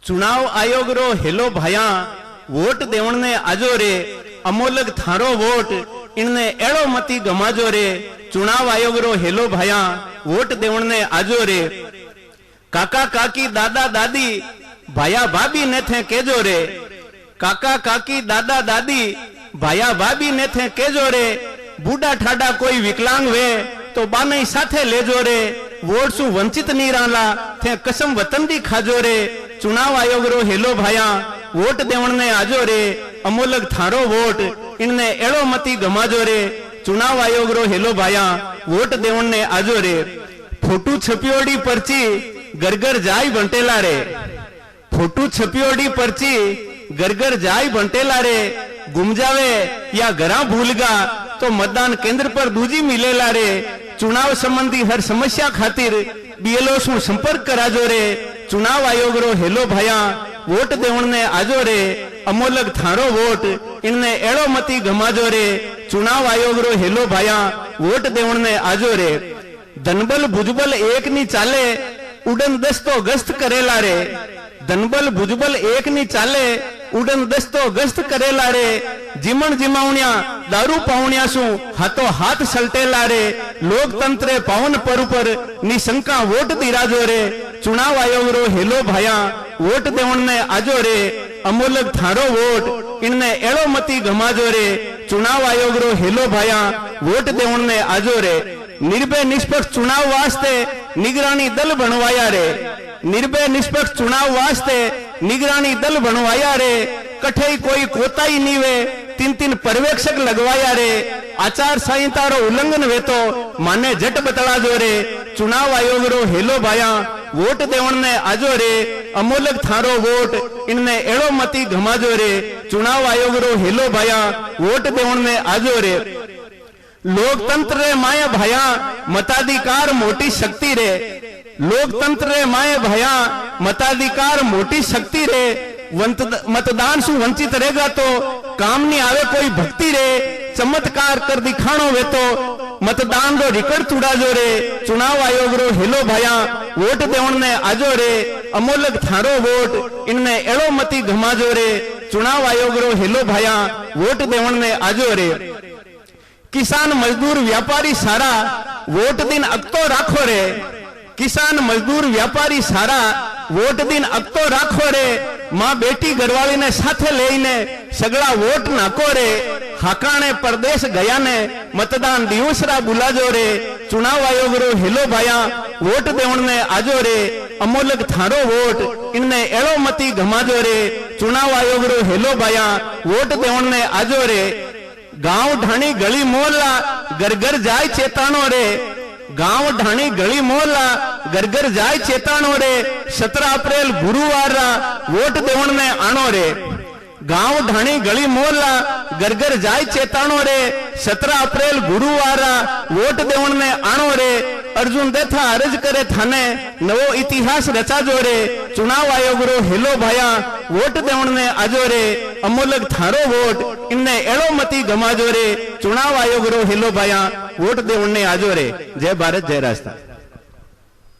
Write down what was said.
चुनाव आयोग रो हेलो भाया वोट देवण ने आजो रे अमोलक थारो वोट इनने एड़ो मती गमाजो रे। चुनाव आयोग रो हेलो भाया वोट देवण ने आजो रे। काका काकी दादा दादी भाया भाभी ने थे केजो रे। काका काकी दादा दादी भाया भाभी ने थे केजो रे। बूढ़ा ठाडा कोई विकलांग वे तो बाने साथे लेजो रे। वोट सु वंचित नी राला थे कसम वतन दी खाजो रे। चुनाव आयोग रो हेलो भाया वोट देवण ने आजो रे। अमोलक थारो वोट इनने एड़ो मती गमाजो रे। चुनाव आयोग रो हेलो भाया वोट देवण ने आजो रे। फोटू छपियोड़ी पर्ची घर घर जाय बंटेला रे। फोटू छपियोड़ी पर्ची घर घर जाय बंटेला रे। गुम जावे या घरा भूलगा तो मतदान केंद्र पर दूजी मिलेला रे। चुनाव संबंधी हर समस्या खातिर बीएलओ सु संपर्क कराजो रे। चुनाव आयोग रो हेलो भाया वोट देवण ने आजो रे। अमोलक थारो वोट इनने एड़ो मती गमाजो रे। चुनाव आयोग रो हेलो भाया वोट देवण ने आजो रे। धनबल भुजबल एक नी चाले उड़न दस्तो गश्त करेला रे। धनबल भुजबल एक नी चाले उड़न दस्तो गश्त करेला रे। जीमण जिमावण्या दारू पावण्या सु हाथो हाथ सलटेला रे। लोकतंत्रे पावन पर निशंका वोट दिराजो रे। चुनाव आयोग रो हेलो भाया वोट देवण ने आजो रे। अमोलक थारो वोट इनने एड़ो मती गमाजो रे। चुनाव आयोग रो हेलो भाया वोट देवण ने आजो रे। निर्भय निष्पक्ष चुनाव वास्ते निगरानी दल बनवाया रे। निर्भय निष्पक्ष चुनाव वास्ते निगरानी दल बनवाया रे। कठे कोई कोताही नी वे 3-3 पर्यवेक्षक लगवाया रे। आचार संहिता रो उल्लंघन वे तो माने जट बतलाजो रे। चुनाव आयोग रो हेलो भाया वोट देवण ने आजो रे। अमोलक थारो वोट इनने एड़ो मती गमाजो रे। चुनाव आयोग रो हेलो भाया वोट देवण ने आजो रे। लोकतंत्र रे माया भाया मताधिकार मोटी शक्ति रे। लोकतंत्र रे माए भया मताधिकार मोटी शक्ति रे। मतदान सु वंचित रहेगा तो काम नहीं आवे कोई भक्ति रे। चमत्कार कर दिखाणो वे तो मतदान रो रिकॉर्ड तुड़ाजो रे। चुनाव आयोग रो हेलो भाया वोट देवण ने आजो रे। अमोलक थारो वोट इनने एड़ो मती गमाजो रे। चुनाव आयोग रो हेलो भाया वोट देवण ने आजो रे। किसान मजदूर व्यापारी सारा वोट दिन अगतो राखो रे। किसान मजदूर व्यापारी सारा वोट दिन अगतो राखो रे। मां बेटी घरवाली ने साथे लेने सगला वोट नाको रे। हाकाने परदेश गया ने मतदान दिवसरा बुलाजो रे। चुनाव आयोग रो हेलो भाया वोट देवण ने आजो रे। अमोलक थारो वोट इनने एड़ो मती गमाजो रे। चुनाव आयोग रो हेलो भाया वोट देवण ने आजो रे। गांव ढाणी गली मोहल्ला घर घर जाय चेताणो रे। गांव ढाणी गली मोहल्ला घर घर जाय चेताणो रे। 17 अप्रैल गुरुवार वोट देवण ने आणो रे। गांव ढाणी गली मोहल्ला घर घर जाय चेताणो रे। 17 अप्रैल गुरुवार वोट देवण ने आणो रे। अर्जुन देथा अर्ज करे थाने नवो इतिहास रचाजो रे। चुनाव आयोग रो हेलो भाया वोट देवण ने आजो रे। अमोलक थारो वोट इनने एड़ो मती गमाजो रे। चुनाव आयोग रो हेलो भाया वोट देवण ने आजो रे। जय भारत जय राजस्थान।